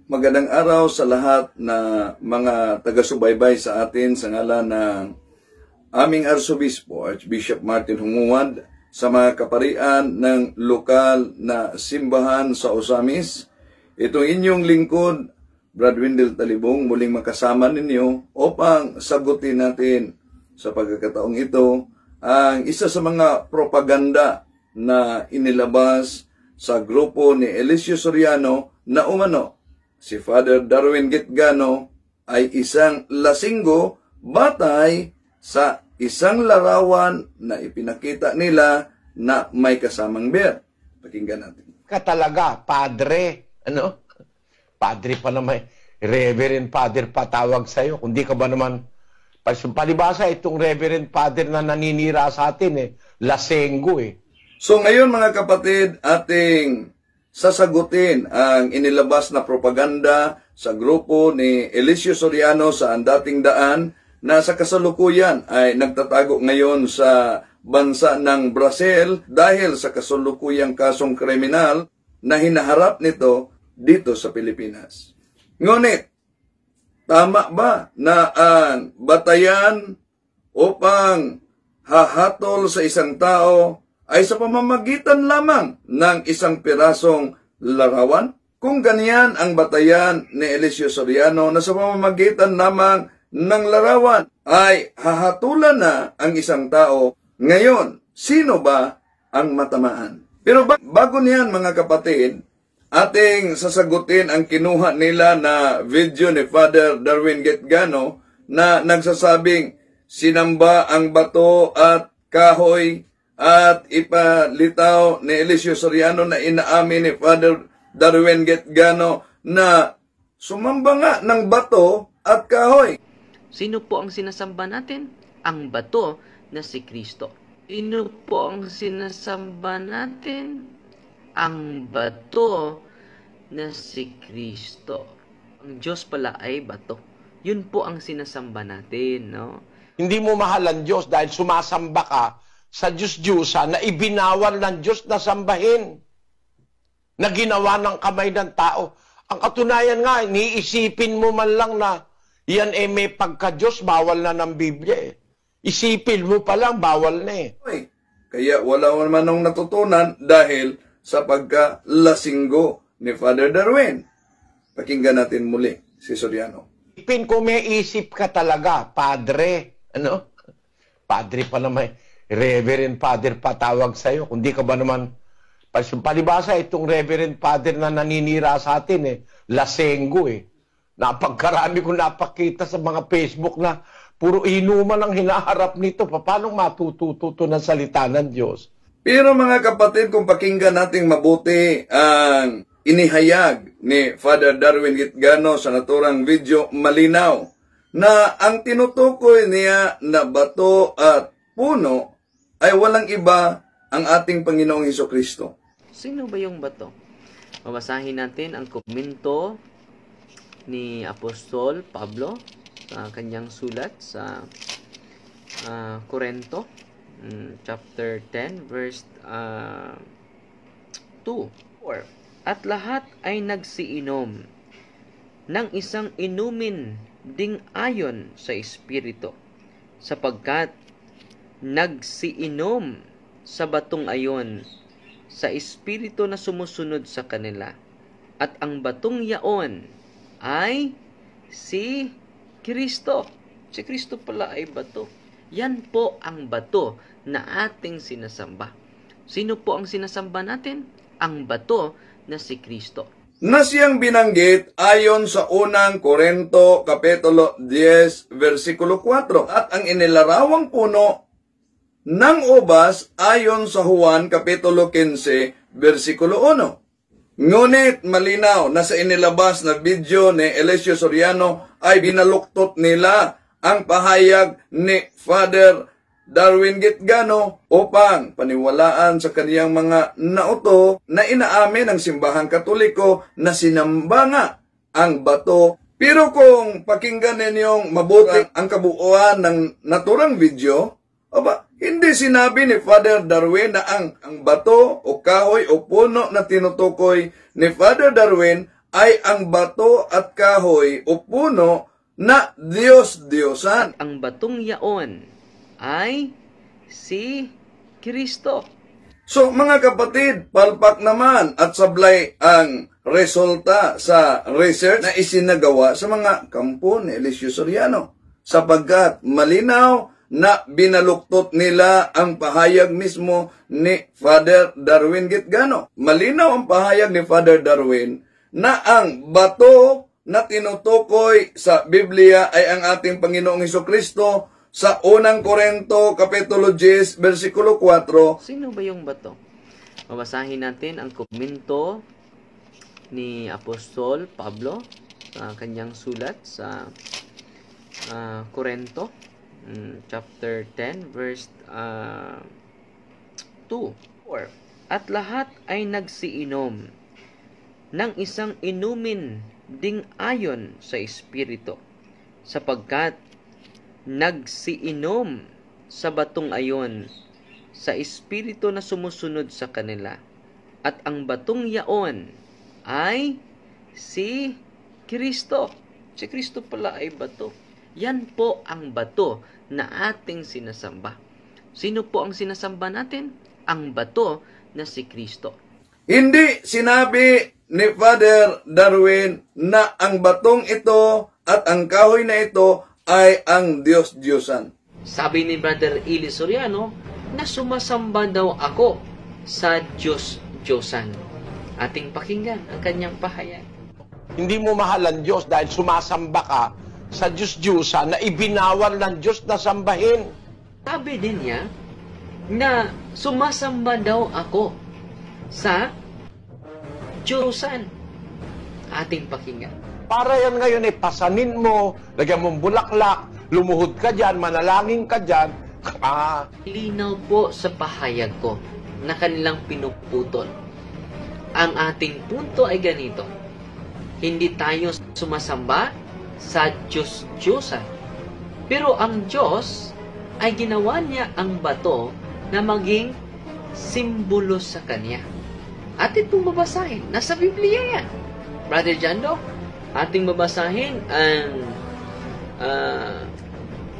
Magandang araw sa lahat na mga taga-subaybay sa atin sa ngalan ng aming Arsobispo, Archbishop Martin Humuad, sa mga kaparian ng lokal na simbahan sa Osamis. Itong inyong lingkod, Brad Wendell Talibong, muling makasama ninyo upang sagutin natin sa pagkakataong ito ang isa sa mga propaganda na inilabas sa grupo ni Eliseo Soriano na umano si Father Darwin Gitgano ay isang lasinggo batay sa isang larawan na ipinakita nila na may kasamang bear. Pakinggan natin. Katalaga, padre. Ano? Padre pa naman. Reverend Father patawag sa'yo. Kung di ka ba naman, palibasa itong Reverend Father na naninira sa atin lasenggo So ngayon mga kapatid, ating sasagutin ang inilabas na propaganda sa grupo ni Eliseo Soriano sa dating daan na sa kasalukuyan ay nagtatago ngayon sa bansa ng Brazil dahil sa kasalukuyang kasong kriminal na hinaharap nito dito sa Pilipinas. Ngunit, tama ba na ang batayan upang hahatol sa isang tao ay sa pamamagitan lamang ng isang pirasong larawan? Kung ganyan ang batayan ni Eliseo Soriano na sa pamamagitan lamang ng larawan ay hahatulan na ang isang tao, ngayon, sino ba ang matamaan? Pero bago niyan mga kapatid, ating sasagutin ang kinuha nila na video ni Father Darwin Gitgano na nagsasabing sinamba ang bato at kahoy at ipalitaw ni Eliseo Soriano na inaamin ni Father Darwin Gitgano na sumamba nga ng bato at kahoy. Sino po ang sinasamba natin? Ang bato na si Kristo. Sino po ang sinasamba natin? Ang bato na si Kristo. Ang Diyos pala ay bato. Yun po ang sinasamba natin, no? Hindi mo mahal ang Diyos dahil sumasamba ka sa Diyos-Diyosa na ibinawal ng Diyos na sambahin, na ginawa ng kamay ng tao. Ang katunayan nga, niisipin mo man lang na yan may pagka-Diyos, bawal na ng Biblia Isipin mo pa lang, bawal na Kaya wala naman nung natutunan dahil sa pagka-lasinggo ni Father Darwin. Pakinggan natin muli si Soriano. Isipin ko may isip ka talaga, padre. Ano? Padre pa naman. Reverend Father patawag sa'yo. Kung di ka ba naman, palibasa itong Reverend Father na naninira sa atin lasenggo Napagkarami ko napakita sa mga Facebook na puro inuman ang hinaharap nito. Paano matututo ng salita ng Diyos? Pero mga kapatid, kung pakinggan natin mabuti ang inihayag ni Father Darwin Gitgano sa naturang video, malinaw na ang tinutukoy niya na bato at puno ay walang iba ang ating Panginoong Hesukristo. Sino ba yung bato? Mabasahin natin ang komento ni Apostol Pablo sa kanyang sulat sa Corinto, chapter 10, verse 2-4. At lahat ay nagsiinom ng isang inumin ding ayon sa Espiritu, sapagkat nagsiinom sa batong ayon sa Espiritu na sumusunod sa kanila. At ang batong yaon ay si Kristo. Si Kristo pala ay bato. Yan po ang bato na ating sinasamba. Sino po ang sinasamba natin? Ang bato na si Kristo. Na siyang binanggit ayon sa unang Korinto, Kapitulo 10, versikulo 4. At ang inilarawang puno ng ubas ayon sa Juan, Kapitulo 15, versikulo 1. Ngunit malinaw na sa inilabas na video ni Eliseo Soriano ay binaluktot nila ang pahayag ni Father Darwin Gitgano upang paniwalaan sa kaniyang mga nauto na inaamin ng simbahang Katoliko na sinamba nga ang bato. Pero kung pakinggan ninyong mabuti ang kabuuan ng naturang video, hindi sinabi ni Father Darwin na ang bato o kahoy o puno na tinutukoy ni Father Darwin ay ang bato at kahoy o puno na Diyos-Diyosan. Ang batong yaon ay si Kristo. So mga kapatid, palpak naman at sablay ang resulta sa research na isinagawa sa mga kampo ni Eliseo Soriano, sapagkat malinaw na binaluktot nila ang pahayag mismo ni Father Darwin Gitgano. Malinaw ang pahayag ni Father Darwin na ang bato na tinutukoy sa Biblia ay ang ating Panginoong Hesukristo sa unang Korinto, Kapitulo 10, versikulo 4. Sino ba yung bato? Mabasahin natin ang komento ni Apostol Pablo sa kanyang sulat sa Korinto, chapter 10, verse 2. At lahat ay nagsiinom ng isang inumin ding ayon sa Espiritu, sapagkat nagsiinom sa batong ayon sa Espiritu na sumusunod sa kanila. At ang batong yaon ay si Kristo. Si Kristo pala ay bato. Yan po ang bato na ating sinasamba. Sino po ang sinasamba natin? Ang bato na si Kristo. Hindi sinabi ni Father Darwin na ang batong ito at ang kahoy na ito ay ang Diyos-Diyosan. Sabi ni Brother Eli Soriano na sumasamba daw ako sa Diyos-Diyosan. Ating pakinggan ang kanyang pahayag. Hindi mo mahal ang Diyos dahil sumasamba ka sa Diyos-Diyosan na ibinawal ng Diyos na sambahin. Sabi din niya na sumasamba daw ako sa Diyosan. Ating pakinggan. Para yan ngayon pasanin mo, lagyan mong bulaklak, lumuhod ka dyan, manalangin ka dyan. Linaw po sa pahayag ko na kanilang pinuputol. Ang ating punto ay ganito. Hindi tayo sumasamba sa Diyos-Diyosan. Pero ang Diyos ay ginawa niya ang bato na maging simbolo sa Kanya. Atin pong babasahin. Nasa Biblia yan. Brother Jando, ating babasahin ang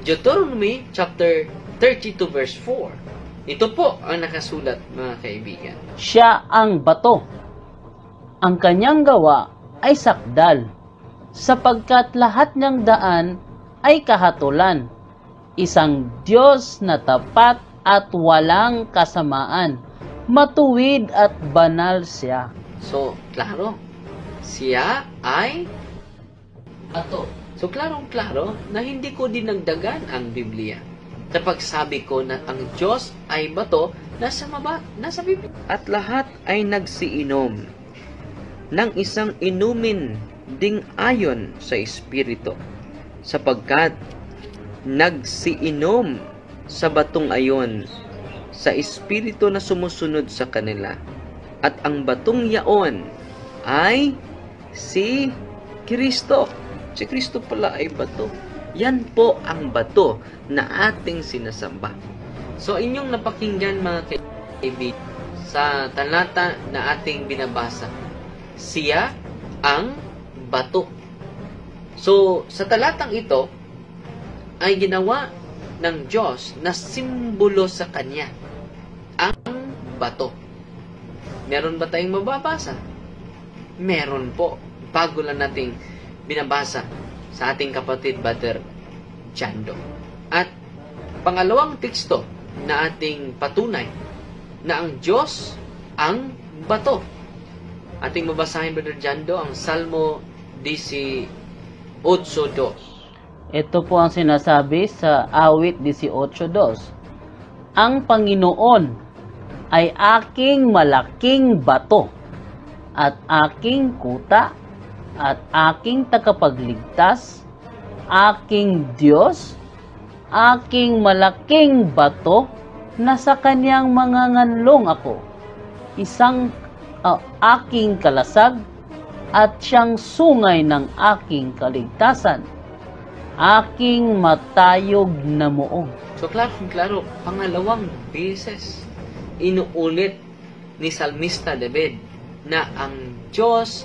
Deuteronomy chapter 32 verse 4. Ito po ang nakasulat, mga kaibigan. Siya ang bato. Ang kanyang gawa ay sakdal, sapagkat lahat niyang daan ay kahatulan. Isang Diyos na tapat at walang kasamaan. Matuwid at banal siya. So, klaro. Siya ay bato. So, klarong-klaro na hindi ko dinagdagan ang Biblia. Kapag sabi ko na ang Diyos ay bato, nasa Biblia. At lahat ay nagsiinom ng isang inumin ding ayon sa Espiritu, sapagkat nagsiinom sa batong ayon sa Espiritu na sumusunod sa kanila. At ang batong yaon ay si Kristo. Si Kristo pala ay bato. Yan po ang bato na ating sinasamba. So inyong napakinggan, mga kaibigan, sa talata na ating binabasa. Siya ang bato. So sa talatang ito ay ginawa ng Diyos na simbolo sa Kanya. Ang bato. Meron ba tayong mababasa? Meron po. Bago lang nating binabasa sa ating kapatid Brother Jando. At pangalawang teksto na ating patunay na ang Diyos ang bato. Ating mabasahin, Brother Jando, ang Salmo 18:2. Ito po ang sinasabi sa awit 18:2. Ang Panginoon ay aking malaking bato at aking kuta at aking tagapagligtas, aking Diyos, aking malaking bato na sa kanyang mga nganlong ako, isang aking kalasag at siyang sungay ng aking kaligtasan, aking matayog na muong. So, klaro, pangalawang beses, inuulit ni Salmista David na ang Diyos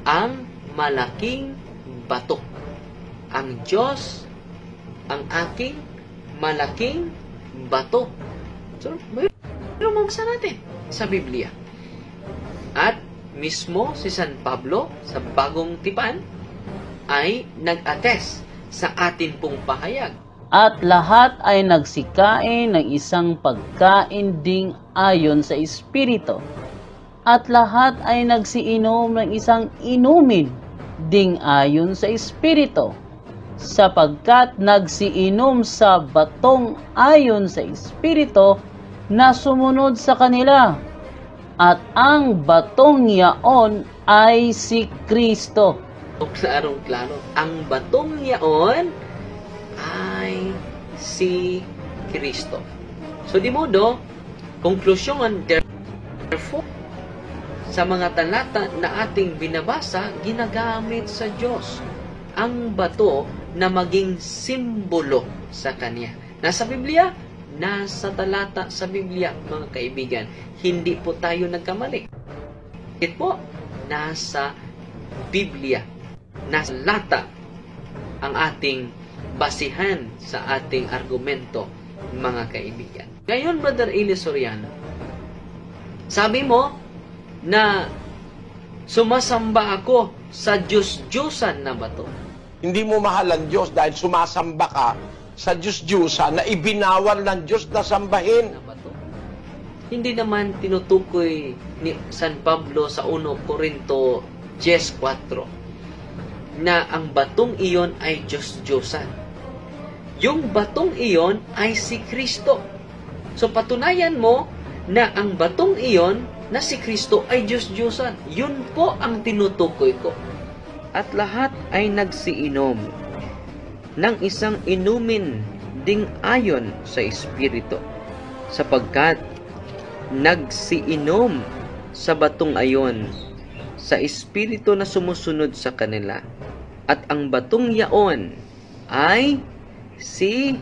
ang malaking bato. Ang Diyos, ang aking malaking bato. So, mayroon mabasa natin sa Biblia. At mismo si San Pablo sa Bagong Tipan ay nag-attest sa atin pong pahayag. At lahat ay nagsikain ng isang pagkain ding ayon sa Espiritu. At lahat ay nagsiinom ng isang inumin ding ayon sa Espiritu, sapagkat nagsiinom sa batong ayon sa Espiritu na sumunod sa kanila. At ang batong yaon ay si Kristo. Klarong-klaro, ang batong yaon ay si Kristo. So, di modo, konklusyon, therefore, sa mga talata na ating binabasa, ginagamit sa Diyos ang bato na maging simbolo sa Kanya. Nasa Biblia? Nasa talata sa Biblia, mga kaibigan. Hindi po tayo nagkamali. Ito po, nasa Biblia. Nasa lata ang ating basihan sa ating argumento, mga kaibigan. Ngayon, Brother Eli Soriano, sabi mo na sumasamba ako sa Diyos-Diyusan na bato. Hindi mo mahal ang Diyos dahil sumasamba ka sa Diyos-Diyusan na ibinawal ng Diyos na sambahin. Na bato. Hindi naman tinutukoy ni San Pablo sa 1 Corinto 10:4 na ang batong iyon ay Diyos-Diyusan. Yung batong iyon ay si Kristo. So patunayan mo na ang batong iyon na si Kristo ay Diyos-Diyusan. Yun po ang tinutukoy ko. At lahat ay nagsiinom ng isang inumin ding ayon sa Espiritu, sapagkat nagsiinom sa batong ayon sa Espiritu na sumusunod sa kanila. At ang batong yaon ay si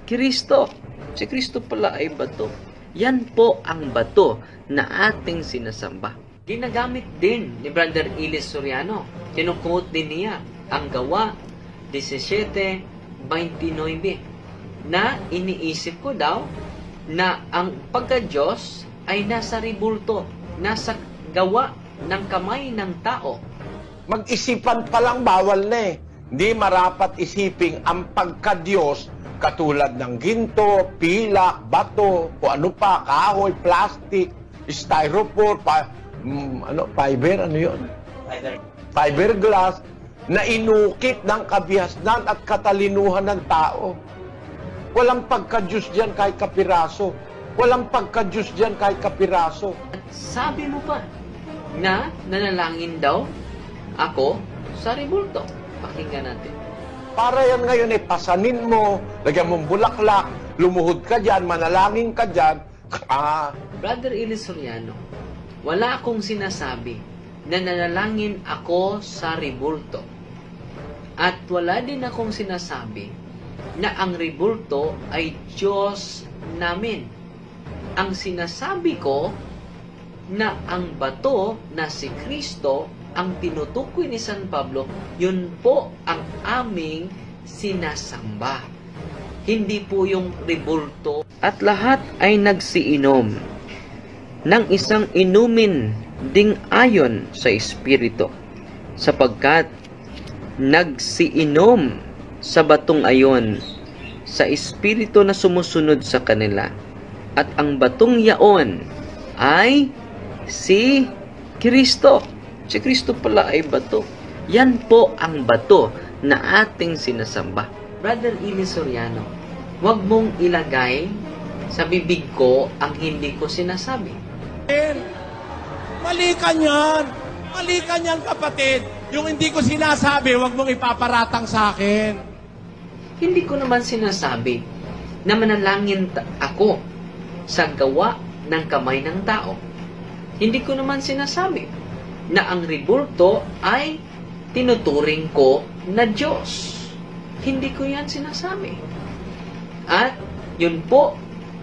Kristo. Si Kristo pala ay bato. Yan po ang bato na ating sinasamba. Ginagamit din ni Brother Eli Soriano. Kinuquote din niya ang Gawa 17:29 na iniisip ko daw na ang pagka-Diyos ay nasa ribulto, nasa gawa ng kamay ng tao. Mag-isipan pa lang bawal na eh. Hindi marapat isiping ang pagka-Diyos katulad ng ginto, pilak, bato, o ano pa, kahoy, plastic, styrofoam, fiber, ano yun? Fiberglass, na inukit ng kabihasnan at katalinuhan ng tao. Walang pagka-Diyos dyan kahit kapiraso. Walang pagka-Diyos dyan kahit kapiraso. At sabi mo pa na nanalangin daw ako sa ribulto. Pakinggan natin. Para yan ngayon pasanin mo, lagyan mong bulaklak, lumuhod ka dyan, manalangin ka dyan. Brother Eli Soriano, wala akong sinasabi na nanalangin ako sa ribulto. At wala din akong sinasabi na ang ribulto ay Diyos namin. Ang sinasabi ko na ang bato na si Kristo ang tinutukoy ni San Pablo, yun po ang aming sinasamba. Hindi po yung ribulto. At lahat ay nagsiinom ng isang inumin ding ayon sa Espiritu, sapagkat nagsiinom sa batong ayon sa Espiritu na sumusunod sa kanila. At ang batong yaon ay si Kristo. Si Kristo pala ay bato. Yan po ang bato na ating sinasamba. Brother Eli Soriano, huwag mong ilagay sa bibig ko ang hindi ko sinasabi. Mali ka niyan. Mali ka niyan, kapatid. Yung hindi ko sinasabi, huwag mong ipaparatang sa akin. Hindi ko naman sinasabi na manalangin ako sa gawa ng kamay ng tao. Hindi ko naman sinasabi na ang ribulto ay tinuturing ko na Diyos. Hindi ko yan sinasabi. At yun po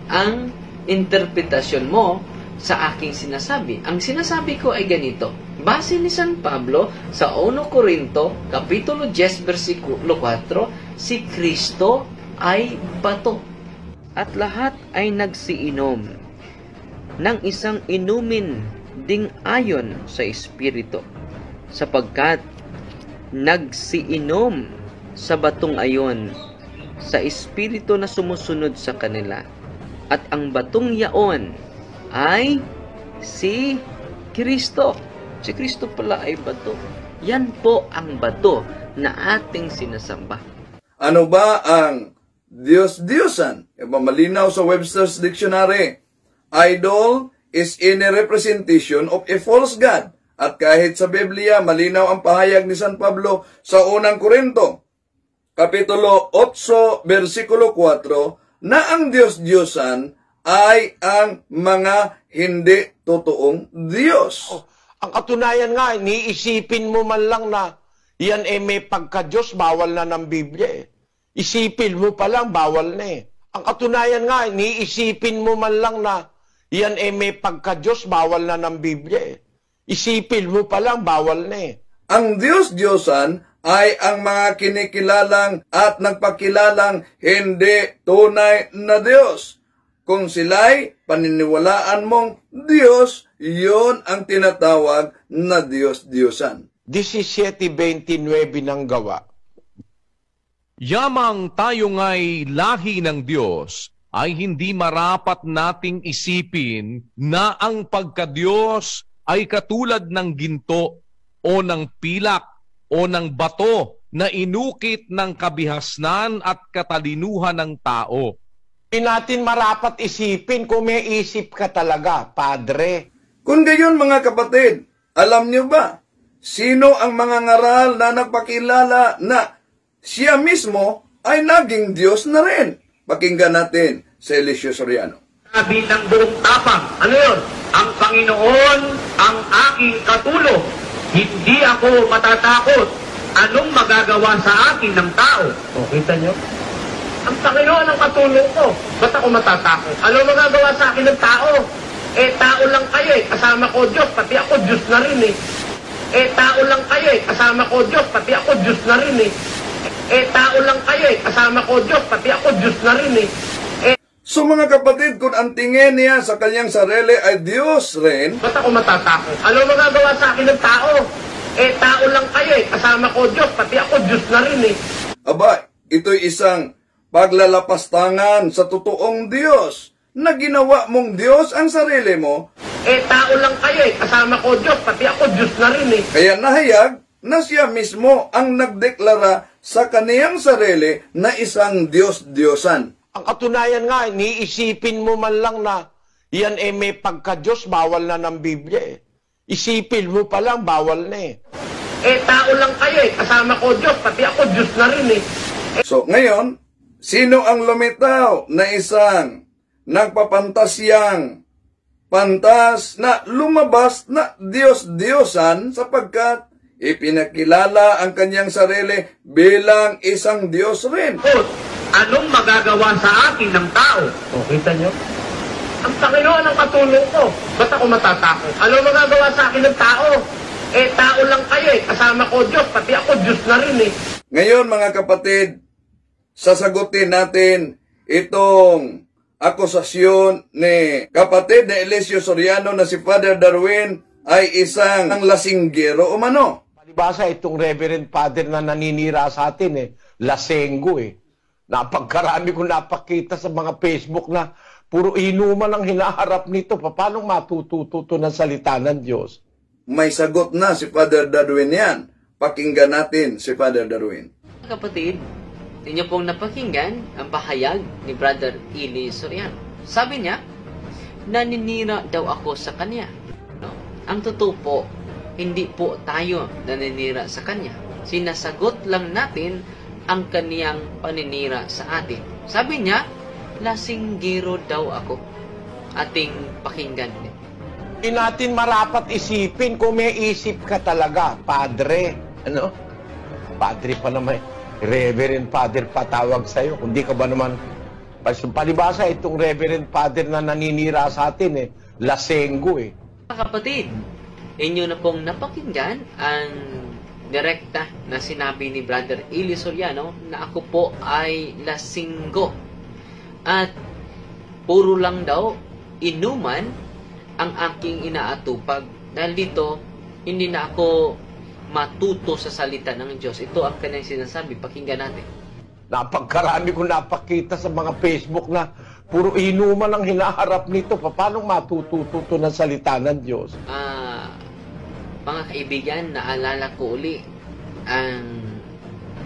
ang interpretasyon mo sa aking sinasabi. Ang sinasabi ko ay ganito, Base ni San Pablo sa 1 Corinto, Kapitulo 10, versikulo 4, si Kristo ay bato. At lahat ay nagsiinom ng isang inumin ding ayon sa Espiritu, sapagkat nagsiinom sa batong ayon sa Espiritu na sumusunod sa kanila. At ang batong yaon ay si Kristo. Si Kristo pala ay bato. Yan po ang bato na ating sinasamba. Ano ba ang Diyos-Diyosan? Malinaw sa Webster's Dictionary. Idol is any representation of a false god. At kahit sa Biblia, malinaw ang pahayag ni San Pablo sa 1 Corinto, Kapitulo 8, versikulo 4, na ang Diyos-Diyosan ay ang mga hindi totoong Diyos. Ang katunayan nga, niisipin mo man lang na yan may pagka-Diyos, bawal na ng Biblia eh. Isipin mo pa lang, bawal na eh. Ang katunayan nga, niisipin mo man lang na yan may pagka-Diyos, bawal na ng Biblia eh. Isipin mo pa lang, bawal na eh. Ang Diyos-Diyosan ay ang mga kinikilalang at nagpakilalang hindi tunay na Diyos. Kung sila'y paniniwalaan mong Diyos, yun ang tinatawag na Diyos-Diyosan. 17:29 ng Gawa. Yamang tayo nga'y lahi ng Diyos, ay hindi marapat nating isipin na ang pagka-Diyos ay katulad ng ginto o ng pilak o ng bato na inukit ng kabihasnan at katalinuhan ng tao. Hindi natin marapat isipin kung may isip ka talaga, Padre. Kung gayon mga kapatid, alam niyo ba, sino ang mga ngaral na nagpakilala na siya mismo ay naging Diyos na rin? Pakinggan natin si Eliseo Soriano. Sabi ng buong tapang, ano yun? Ang Panginoon ang aking katulong. Hindi ako matatakot. Anong magagawa sa akin ng tao? O, kita nyo? Ang Panginoon ang katulong ko. Ba't ako matatakot? Anong magagawa sa akin ng tao? Tao lang kayo eh. Kasama ko Diyos. Pati ako Diyos na rin eh. Tao lang kayo eh. Kasama ko Diyos. Pati ako Diyos na rin eh. Tao lang kayo eh. Kasama ko Diyos. Pati ako Diyos na rin eh. So mga kapatid, kung ang tingin niya sa kanyang sarili ay Diyos rin, ba't ako matatakot? Ano magagawa sa akin ng tao? Tao lang kayo eh. Kasama ko Diyos. Pati ako Diyos na rin eh. aba, ito'y isang paglalapastangan sa totoong Diyos na ginawa mong Diyos ang sarili mo. Tao lang kayo eh. Kasama ko Diyos. Pati ako Diyos na rin eh. Kaya nahayag na siya mismo ang nagdeklara sa kaniyang sarili na isang Diyos-Diyosan. Ang katunayan nga, niisipin mo man lang na yan may pagka-Diyos, bawal na ng Biblia eh. Isipin mo pa lang, bawal na eh. Tao lang kayo eh. Kasama ko Diyos. Pati ako Diyos na rin eh. So ngayon, sino ang lumitaw na isang nagpapantasyang pantas na lumabas na Diyos-Diyosan sapagkat ipinakilala ang kanyang sarili bilang isang Diyos rin? Anong magagawa sa akin ng tao? O, kita nyo? Ang Panginoon ang katulong ko. Ba't ako matatakot? Anong magagawa sa akin ng tao? Tao lang kayo eh. Kasama ko Diyos. Pati ako Diyos na rin eh. Ngayon mga kapatid, sasagutin natin itong akusasyon ni kapatid na Eliseo Soriano na si Father Darwin ay isang lasinggero umano. Palibasa itong Reverend Father na naninira sa atin eh, lasenggo eh. Napagkarami ko napakita sa mga Facebook na puro inuman ang hinaharap nito. Paano matututo ng salita ng Diyos? May sagot na si Father Darwin yan. Pakinggan natin si Father Darwin. Kapatid, inyo pong napakinggan ang pahayag ni Brother Eli Soriano. Sabi niya, naninira daw ako sa kanya. No? Ang totoo po, hindi po tayo naninira sa kanya. Sinasagot lang natin ang kaniyang paninira sa atin. Sabi niya, lasinggero daw ako. Ating pakinggan niya. Hindi natin marapat isipin kung may isip ka talaga, Padre. Ano? Padre pa naman. Reverend Father patawag sa'yo. Kundi ka ba naman, palibasa itong Reverend Father na naninira sa atin eh, lasenggo eh. Kapatid, Inyo na pong napakinggan ang direkta na sinabi ni Brother Eli Soriano na ako po ay lasinggo. At puro lang daw inuman ang aking inaatupag. Dahil dito, hindi na ako matuto sa salita ng Diyos. Ito ang kanyang sinasabi. Pakinggan natin. Napagkarami ko napakita sa mga Facebook na puro inuman ang hinaharap nito. Paano matututo ng salita ng Diyos? Mga kaibigan, naalala ko uli ang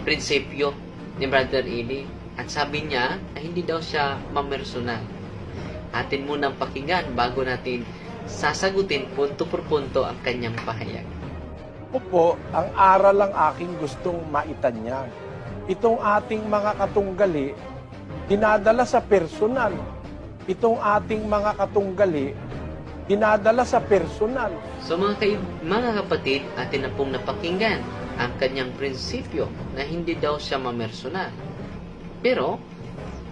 prinsipyo ni Brother Eli. At sabi niya na hindi daw siya mamersonal. Atin munang pakinggan bago natin sasagutin punto por punto ang kanyang pahayag. Po, ang aral lang aking gustong maitanyag. Itong ating mga katunggali, dinadala sa personal. Itong ating mga katunggali, dinadala sa personal. So mga kapatid, atin na pong napakinggan ang kanyang prinsipyo na hindi daw siya mamersonal. Pero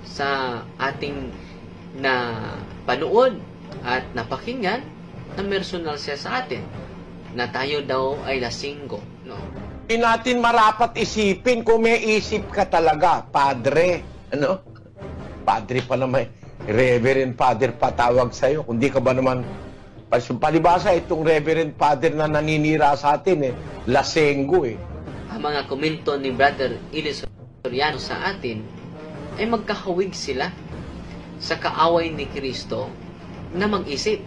sa ating na panood at napakinggan, na personal siya sa atin na tayo daw ay lasinggo. No? Hindi natin marapat isipin kung may isip ka talaga, Padre. Ano? Padre pa naman, Reverend Father patawag sa'yo. Kung di ka ba naman, palibasa itong Reverend Father na naninira sa atin, lasenggo eh. Ang mga komento ni Brother Eli Soriano sa atin ay magkahawig sila sa kaaway ni Kristo na mag-isip.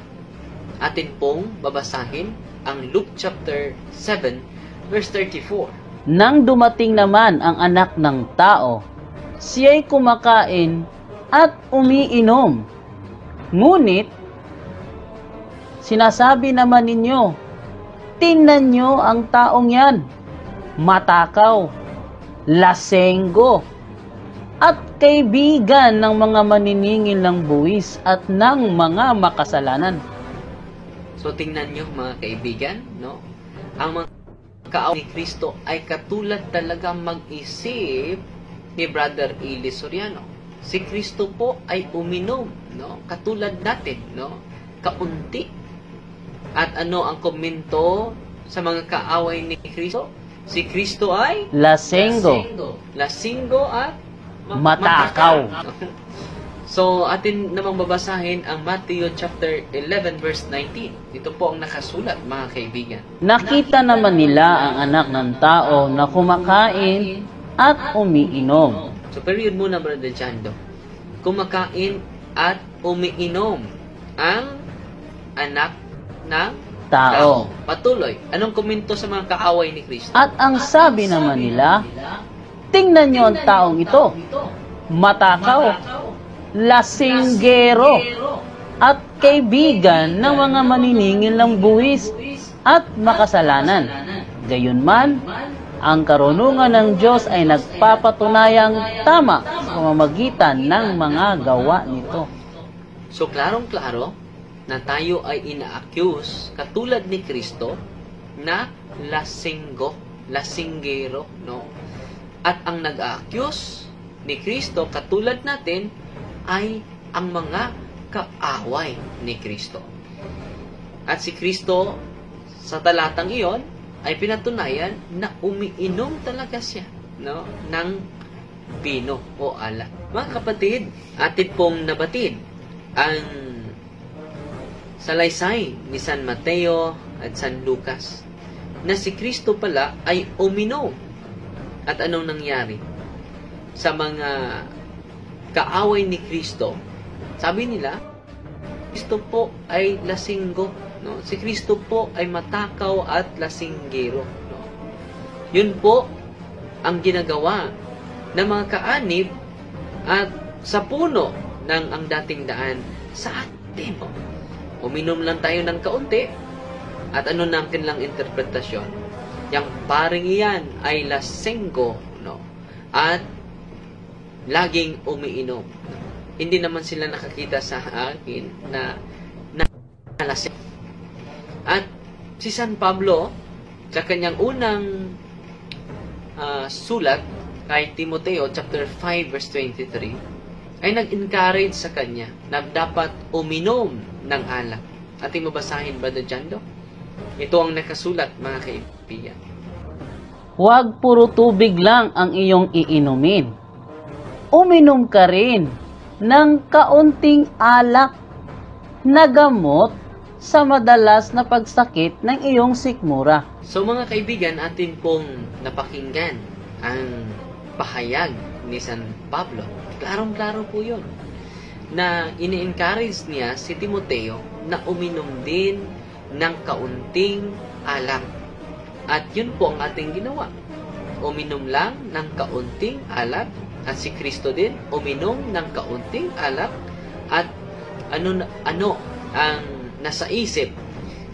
Atin pong babasahin ang Luke chapter 7 verse 34. Nang dumating naman ang anak ng tao, siya'y kumakain at umiinom. Ngunit, sinasabi naman ninyo, tingnan nyo ang taong yan, matakaw, lasenggo, at kaibigan ng mga maniningil ng buwis at ng mga makasalanan. So tingnan nyo mga kaibigan, no? Ang mga kaaway ni Kristo ay katulad talaga mag-isip ni Brother Eli Soriano. Si Kristo po ay uminom, no? Katulad natin, no? Kaunti. At ano ang komento sa mga kaaway ni Kristo? Si Kristo ay Lasenggo. Lasinggo at Matakaw. So, atin namang babasahin ang Matthew chapter 11 verse 19. Dito po ang nakasulat, mga kaibigan. Nakita naman nila ang anak ng tao na kumakain at umiinom. So, period muna, Brother Jando. Kumakain at umiinom ang anak ng Tao. Patuloy. Anong komento sa mga kaaway ni Kristo? At ang sabi naman nila, tingnan nyo ang taong ito, matakaw, lasinggero, at kaibigan ng mga maniningil ng buwis at makasalanan. Gayunman, ang karunungan ng Diyos ay nagpapatunayang tama sa pamamagitan ng mga gawa nito. So, klarong-klaro na tayo ay ina-accuse katulad ni Kristo na lasinggo, lasinggero, no? At ang nag-accuse ni Kristo katulad natin ay ang mga kaaway ni Kristo. At si Kristo sa talatang iyon ay pinatunayan na umiinom talaga siya, no, ng bino o alak. Mga kapatid, atin pong nabatid ang salaysay ni San Mateo at San Lucas na si Kristo pala ay uminom. At anong nangyari? Sa mga kaaway ni Kristo, sabi nila, Kristo po ay lasinggo. No? Si Kristo po ay matakaw at lasinggero. No? Yun po ang ginagawa ng mga kaanib at sa puno ng ang dating daan sa atin. No? Uminom lang tayo ng kaunti at ano natin lang interpretasyon. Yang paring iyan ay lasenggo, no? At laging umiinom. Hindi naman sila nakakita sa akin na laseng. At si San Pablo, sa kanyang unang sulat kay Timoteo, chapter 5, verse 23, ay nag-encourage sa kanya na dapat uminom ng alak. Ating mabasahin ba, Jando? Ito ang nakasulat, mga kaibigan. Huwag puro tubig lang ang iyong iinumin. Uminom ka rin ng kaunting alak na gamot sa madalas na pagsakit ng iyong sikmura. So mga kaibigan, atin pong napakinggan ang pahayag ni San Pablo. Klarong-klaro po yun, na ini-encourage niya si Timoteo na uminom din ng kaunting alak. At yun po ang ating ginawa. Uminom lang ng kaunting alak, at si Kristo din uminom ng kaunting alak. At ano ang nasa isip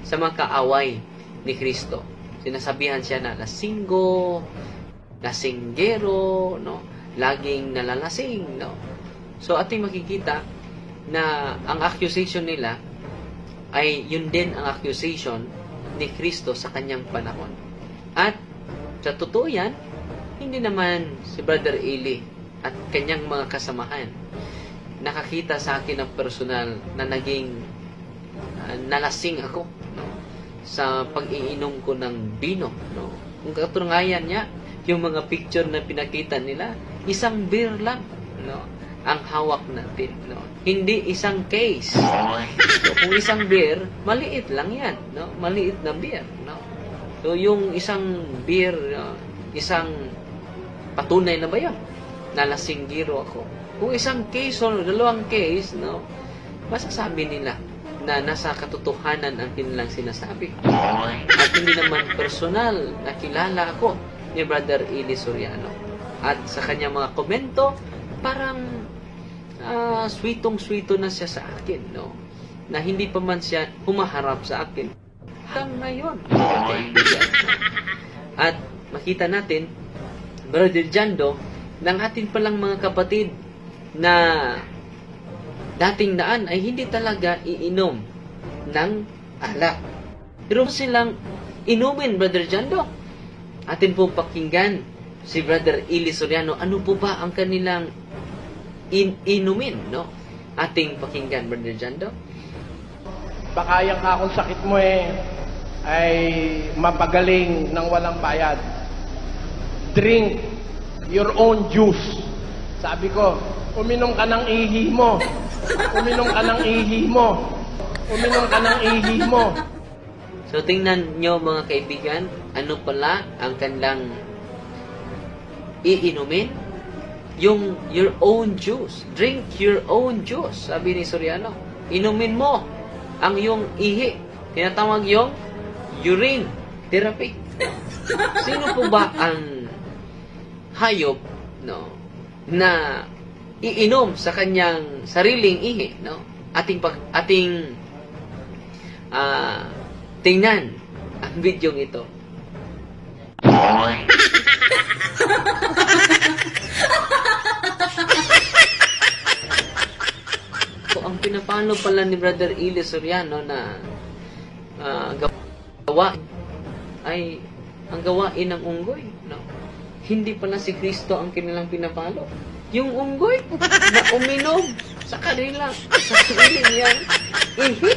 sa mga kaaway ni Kristo? Sinasabihan siya na lasinggo, lasinggero, no? Laging nalalasing, no? So ating makikita na ang accusation nila ay yun din ang accusation ni Kristo sa kanyang panahon. At sa totoo yan, hindi naman si Brother Eli at kanyang mga kasamahan nakakita sa akin ng personal na naging nalasing ako, no? Sa pag-iinom ko ng bino, no? Kung katunayan niya, yung mga picture na pinakita nila, isang beer lang, no? Ang hawak natin, no? Hindi isang case. So, kung isang beer, maliit lang yan, no? Maliit na beer, no? So, yung isang beer, isang patunay na ba yun? Nalasinggiro ako. Kung isang case o dalawang case, no? Masasabi nila na nasa katotohanan ang kanilang sinasabi. At hindi naman personal na kilala ako ni Brother Eli Soriano. At sa kanyang mga komento, parang sweetong-sweeto na siya sa akin, no? Na hindi pa man siya humaharap sa akin. Hanggang ngayon. At makita natin, Brother Jando, ng atin palang mga kapatid na dating daan ay hindi talaga iinom ng alak. Pero silang inumin, Brother Jando. Atin po pakinggan si Brother Eli Soriano. Ano po ba ang kanilang inumin, no? Ating pakinggan, Brother Jando. Baka yung akong sakit mo ay mapagaling ng walang bayad. Drink your own juice. Sabi ko, uminom ka ng ihi mo. Uminom ka ng ihi mo. Uminom ka ng ihi mo. So tingnan nyo mga kaibigan, ano pala ang kanilang iinumin? Yung your own juice. Drink your own juice, sabi ni Soriano. Inumin mo ang iyong ihi. Tinatawag yung urine therapy. Sino po ba ang hayop, no, na iinom sa kanyang sariling ihi, no? Ating tingnan ang video ito. So, ang pinapalo pala ni Brother Eli Soriano na gawain ay ang gawain ng unggoy, no? Hindi pala si Kristo ang kanilang pinapalo. Yung unggoy na uminom sa kanila, sa sariling yan, ihi.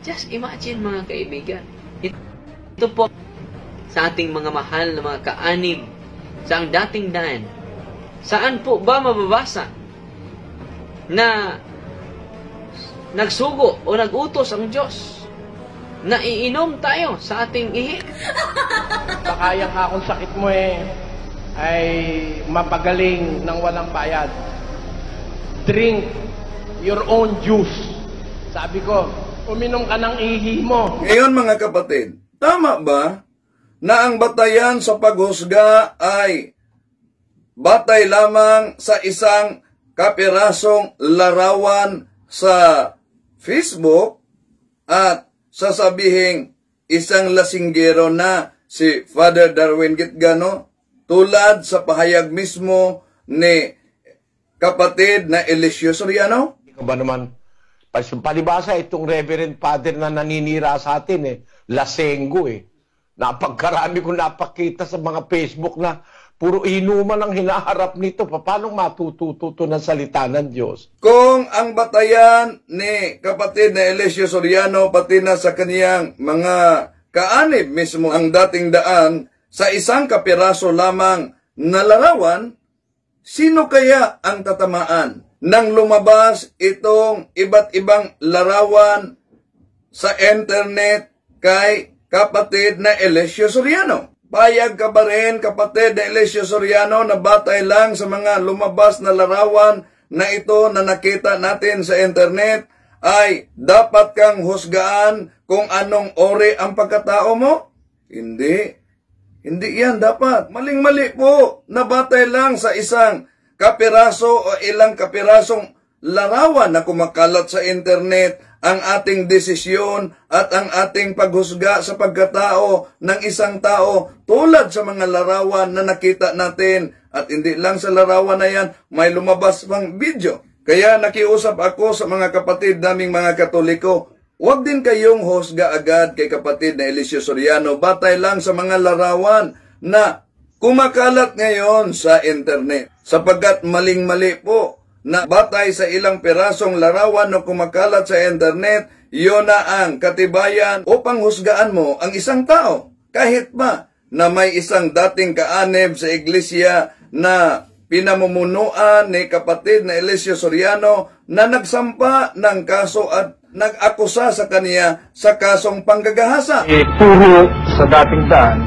Just imagine mga kaibigan. Ito po sa ating mga mahal na mga kaanib sa ang dating daan. Saan po ba mababasa na nagsugo o nagutos ang Diyos na iinom tayo sa ating ihi? Baka yung akong sakit mo ay mapagaling ng walang bayad. Drink your own juice. Sabi ko, uminom ka ng ihi mo. Ngayon mga kapatid, tama ba na ang batayan sa paghusga ay batay lamang sa isang kapirasong larawan sa Facebook at sasabihing isang lasinggero na si Father Darwin Gitgano, tulad sa pahayag mismo ni kapatid na Eliseo Soriano? Hindi ka ba naman, palibasa itong Reverend Father na naninira sa atin lasenggo Napagkarami ko napakita sa mga Facebook na puro inuman ang hinaharap nito. Paano matututo ng salita ng Diyos? Kung ang batayan ni kapatid na Eliseo Soriano pati na sa kaniyang mga kaanib mismo ang dating daan sa isang kapiraso lamang na larawan, sino kaya ang tatamaan nang lumabas itong iba't ibang larawan sa internet kay kapatid na Eliseo Soriano? Payag ka ba rin, kapatid na Eliseo Soriano, na batay lang sa mga lumabas na larawan na ito na nakita natin sa internet, ay dapat kang husgaan kung anong ori ang pagkatao mo? Hindi. Hindi yan dapat. Maling-mali po na batay lang sa isang kapiraso o ilang kapirasong larawan na kumakalat sa internet ang ating desisyon at ang ating paghusga sa pagkatao ng isang tao tulad sa mga larawan na nakita natin. At hindi lang sa larawan na yan, may lumabas pang video. Kaya nakiusap ako sa mga kapatid naming mga Katoliko, huwag din kayong husga agad kay kapatid na Eliseo Soriano batay lang sa mga larawan na kumakalat ngayon sa internet. Sapagkat maling-mali po na batay sa ilang pirasong larawan na kumakalat sa internet, yun na ang katibayan upang husgaan mo ang isang tao. Kahit ba na may isang dating kaanib sa iglesia na pinamumunuan ni kapatid na Eliseo Soriano na nagsampa ng kaso at nag-akusa sa kaniya sa kasong panggagahasa. Puro sa dating daan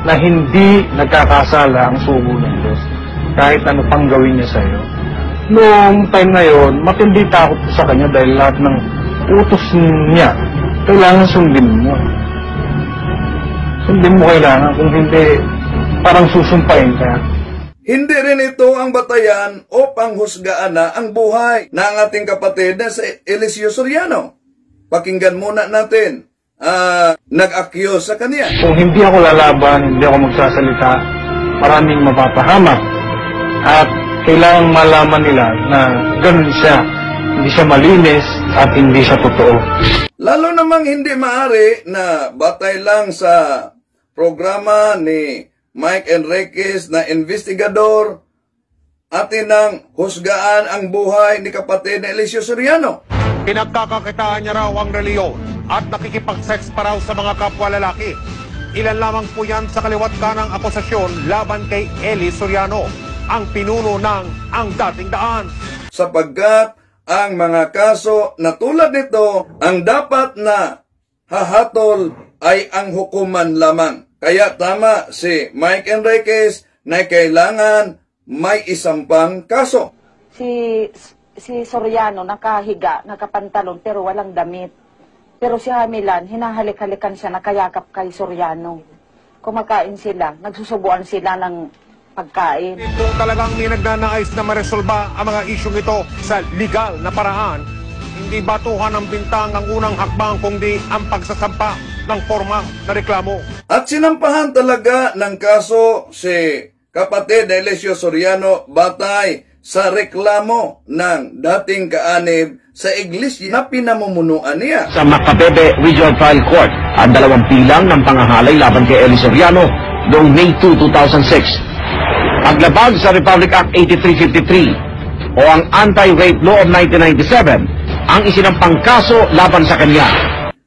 na hindi nagkakasala ang sugo ng Diyos kahit ano pang gawin niya sa iyo. Noong time na yon, matindi takot ko sa kanya dahil lahat ng utos niya kailangan sundin mo. Sundin mo kailangan, kung hindi parang susumpain ka. Hindi rin ito ang batayan o panghusgaan na ang buhay ng ating kapatid na si Eliseo Soriano. Pakinggan muna natin nag-accuse sa kanya. Kung hindi ako lalaban, hindi ako magsasalita, maraming mapapahamak. At kailangang malaman nila na ganun siya. Hindi siya malinis at hindi siya totoo. Lalo namang hindi maaari na batay lang sa programa ni Mike Enriquez na investigador atin nang husgaan ang buhay ni kapatid na Eliseo Soriano. Pinagkakakitaan niya raw ang reliyon at nakikipag-sex pa raw sa mga kapwa lalaki. Ilan lamang po yan sa kaliwat kanang akusasyon laban kay Eli Soriano, ang pinuno ng Ang Dating Daan. Sapagkat ang mga kaso na tulad nito, ang dapat na hahatol ay ang hukuman lamang. Kaya tama si Mike Enriquez na kailangan may isang pang kaso. Si Soriano nakahiga, nakapantalon pero walang damit. Pero si Hamilan, hinahalik-halikan siya, nakayakap kay Soriano. Kumakain sila, nagsusubuan sila ng pagkain. Kung talagang may nagnanais na maresolba ang mga isyong ito sa legal na paraan, hindi batuhan ng bintang ang unang hakbang kundi ang pagsasampa ng formal na reklamo. At sinampahan talaga ng kaso si kapatid na Eliseo Soriano batay sa reklamo ng dating kaanib sa iglesia na pinamumunuan niya. Sa Macabebe Regional Trial Court, ang 2 pilang ng pangahalay laban kay Eli Soriano noong May 2, 2006. Paglabag sa Republic Act 8353 o ang Anti-Rape Law of 1997 ang isinampang kaso laban sa kanya.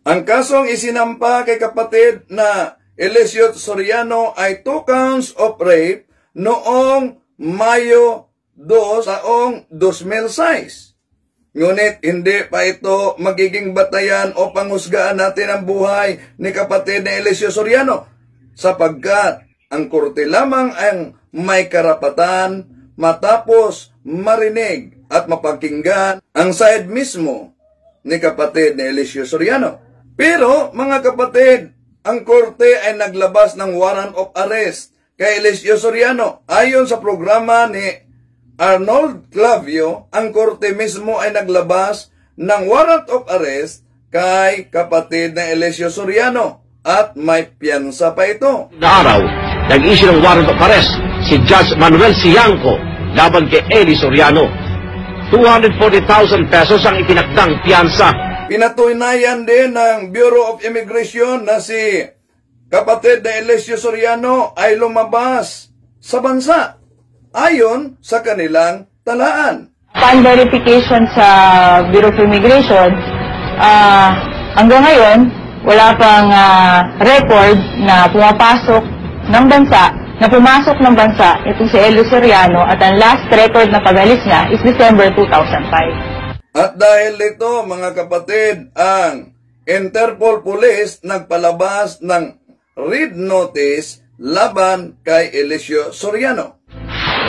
Ang kasong isinampa kay kapatid na Eliseo Soriano ay 2 counts of rape noong Mayo 2 taong 2006. Ngunit hindi pa ito magiging batayan o panghusgaan natin ang buhay ni kapatid na Eliseo Soriano sapagkat ang korte lamang ang may karapatan matapos marinig at mapakinggan ang side mismo ni kapatid na Eliseo Soriano. Pero mga kapatid, ang korte ay naglabas ng warrant of arrest kay Eliseo Soriano. Ayon sa programa ni Arnold Clavio, ang korte mismo ay naglabas ng warrant of arrest kay kapatid na Eliseo Soriano at may piyansa pa ito. Na araw, nag-issue ng warrant of arrest si Judge Manuel Siangco laban kay Eli Soriano. 240,000 pesos ang itinakdang piyansa. Pinatunayan din ng Bureau of Immigration na si kapatid na Eliseo Soriano ay lumabas sa bansa ayon sa kanilang talaan. Upon verification sa Bureau of Immigration, hanggang ngayon, wala pang record na pumasok ng bansa itong si Elio Soriano at ang last record na pag-alis niya is December 2005. At dahil dito, mga kapatid, ang Interpol Police nagpalabas ng red notice laban kay Elio Soriano.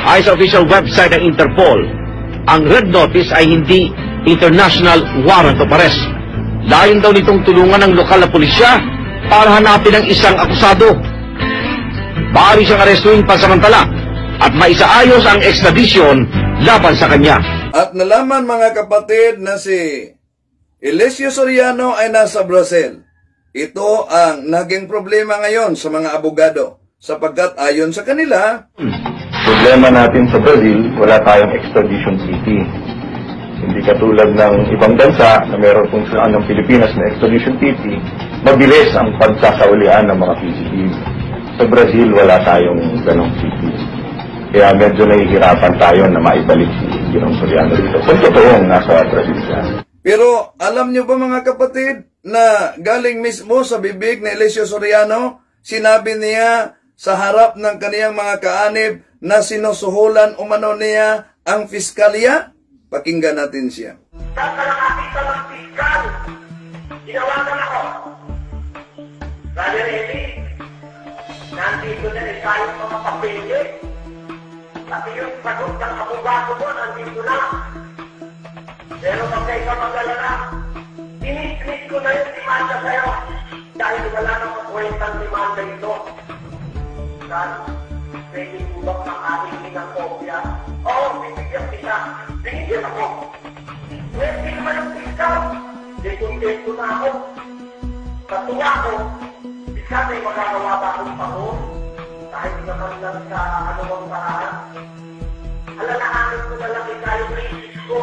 Ay sa official website ng Interpol, ang red notice ay hindi international warrant of arrest. Layon daw nitong tulungan ng lokal na pulisya para hanapin ang isang akusado. Maaari siyang arestuin pansamantala at maisaayos ang extradition laban sa kanya. At nalaman, mga kapatid, na si Elio Soriano ay nasa Brazil. Ito ang naging problema ngayon sa mga abogado sapagkat ayon sa kanila, problema natin sa Brazil, wala tayong extradition treaty. Hindi katulad ng ibang bansa na meron kung saan ng Pilipinas na extradition treaty, mabilis ang pagsasaulian ng mga fugitive. Sa Brazil, wala tayong ganong treaty. Kaya medyo nahihirapan tayo na maibalik si Ginoong Soriano dito. Kung totoong nasa Brazil siya. Pero alam niyo ba, mga kapatid, na galing mismo sa bibig ni Elio Soriano, sinabi niya sa harap ng kaniyang mga kaanib na sinusuhulan umano niya ang fiskalya? Pakinggan natin siya. Kakalakapit sa mga fiskal, ginawagan ako. Brother Eli, nandito na rin tayong mga papili. Pati yung sagot ng abogado mo, nandito na. Pero pag kayo ka mag-alala, inis-inis ko na yung demanda sa'yo dahil wala nang makwentang demanda ito. Dahil, pwede mo bang makahingi ng kopya? Oo, bibigyan kita. Binigyan ako. Pwede naman ang fiskal. Dekontento na ako. Katuwa ko, bisa may magagawa ba akong pako? Kahit naman lang sa anumang paraan. Alalahanin ko na lang ikaw yung isip ko.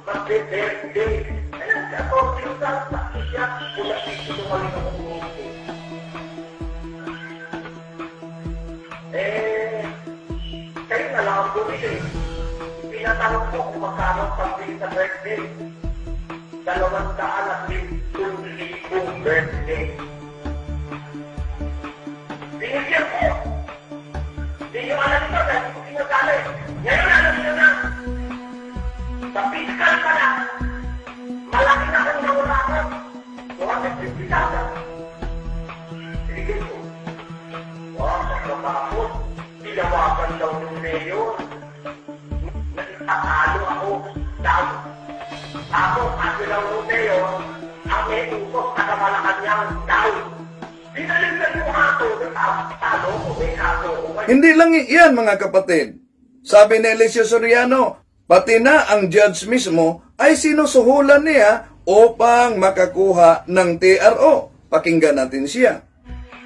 Mag-birthday. Alam ka ako, sinusal sa isya. Kula dito lumaling akong ngiti. Kayo na lang ang bumili. Pinatanong ko kung magkano ang pambili sa birthday. 250,000 birthday. Binigyan ko. Hindi nyo alam ito dahil ko pinagkali. Ngayon alam nyo na. Sa fiscal pa na. Malaki na kong nawala ko. 250,000. Binigyan ko. Pagkakapot, tinawagan daw ng mayor. Nagtatalo ako daw. Ako, ako daw ng mayor, ang may utos na Malacanang daw. Dinaligyan mo ato ng talo o may ato. Hindi lang yan, mga kapatid. Sabi ni Elio Soriano, pati na ang judge mismo ay sinusuhulan niya upang makakuha ng TRO. Pakinggan natin siya.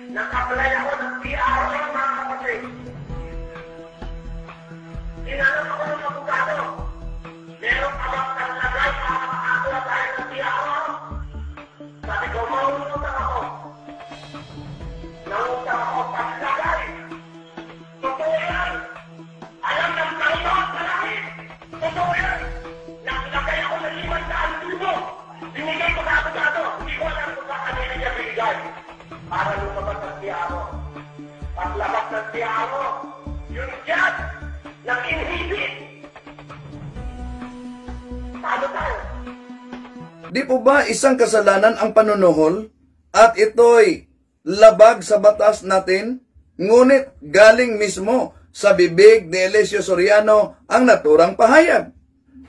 Nakaplay ako ng TRO, mga kapatid. Tinanong ako ng abogado. Meron ka bang naglagay para makakuha tayo ng TRO? Sabi ko, maunutang ako. Naunutang ako paglagay. Totoo yan. Alam ng Panginoon sa langit. Totoo yan. Naglagay ako ng 500,000. Binigay ko sa abogado. Hindi ko alam kung saan kanina niya binigay. Para lumabas ng TRO. Paglabas ng TRO, yung judge nang inhibit. Paano tayo? Di po ba isang kasalanan ang panunuhol? At ito'y labag sa batas natin? Ngunit galing mismo sa bibig ni Elio Soriano ang naturang pahayag.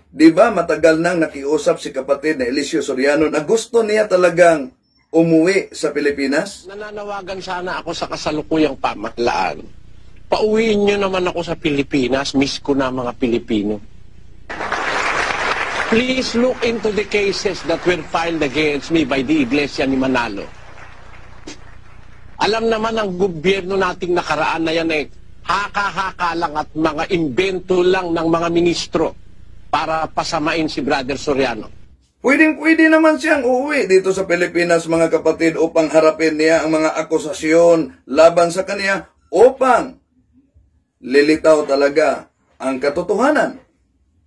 Di ba matagal nang nakiusap si kapatid na Elio Soriano na gusto niya talagang umuwi sa Pilipinas? Nananawagan sana ako sa kasalukuyang pamahalaan. Pauwiin nyo naman ako sa Pilipinas. Miss ko na mga Pilipino. Please look into the cases that were filed against me by the Iglesia ni Manalo. Alam naman ang gobyerno nating nakaraan na yan eh, haka-haka lang at mga invento lang ng mga ministro para pasamain si Brother Soriano. Pwedeng-pwede naman siyang uuwi dito sa Pilipinas, mga kapatid, upang harapin niya ang mga akusasyon laban sa kanya upang lilitaw talaga ang katotohanan.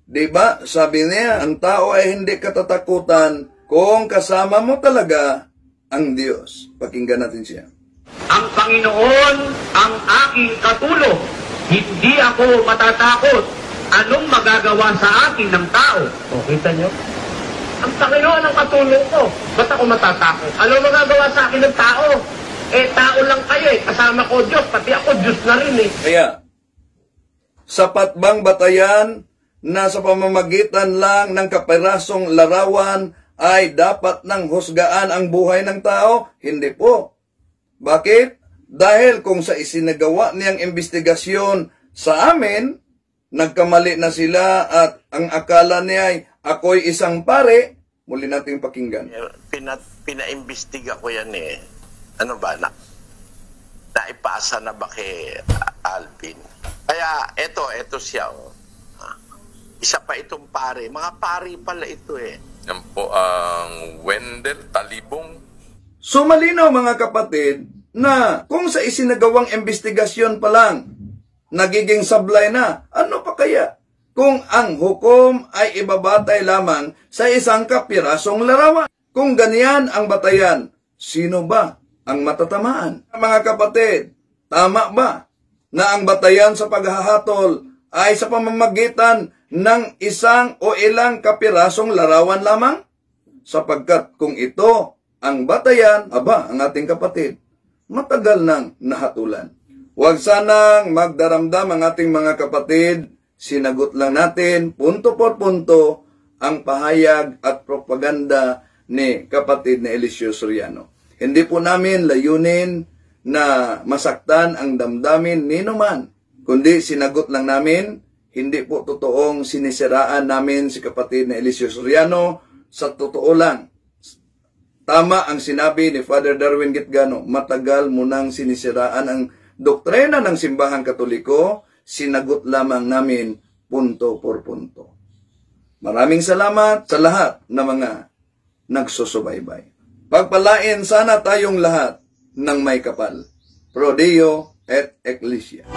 Diba? Sabi niya, ang tao ay hindi katatakutan kung kasama mo talaga ang Diyos. Pakinggan natin siya. Ang Panginoon ang aking katulong. Hindi ako matatakot. Anong magagawa sa akin ng tao? O, kita nyo? Ang Panginoon ang katulong ko. Ba't ako matatakot? Anong magagawa sa akin ng tao? Eh, tao lang kayo eh. Kasama ko Diyos. Pati ako Diyos na rin eh. Kaya, sapat bang batayan na sa pamamagitan lang ng kapirasong larawan ay dapat nang husgaan ang buhay ng tao? Hindi po. Bakit? Dahil kung sa isinagawa niyang investigasyon sa amin, nagkamali na sila at ang akala niya ay ako'y isang pare, muli nating pakinggan. Pinaimbestiga ko yan eh. Ano ba? Naipasa na ba kay Alvin? Kaya eto siya. Oh. Isa pa itong pare. Mga pare pala ito eh. Yan po ang Wendell Talibong. So malinaw mga kapatid na kung sa isinagawang investigasyon pa lang, nagiging sablay na, ano pa kaya? Kung ang hukom ay ibabatay lamang sa isang kapirasong larawan. Kung ganyan ang batayan, sino ba ang matatamaan? Mga kapatid, tama ba na ang batayan sa paghahatol ay sa pamamagitan ng isang o ilang kapirasong larawan lamang? Sapagkat kung ito ang batayan, aba, ang ating kapatid, matagal nang nahatulan. Huwag sanang magdaramdam ang ating mga kapatid, sinagot lang natin punto por punto ang pahayag at propaganda ni kapatid na Eliseo Soriano. Hindi po namin layunin na masaktan ang damdamin ni numan, kundi sinagot lang namin, hindi po totoong sinisiraan namin si kapatid na Eliseo Soriano. Sa totoo lang, tama ang sinabi ni Father Darwin Gitgano, matagal mo nang sinisiraan ang doktrina ng Simbahang Katoliko, sinagot lamang namin punto por punto. Maraming salamat sa lahat ng mga nagsusubaybay. Pagpalain sana tayong lahat ng may kapal. Pro Deo et Ecclesia.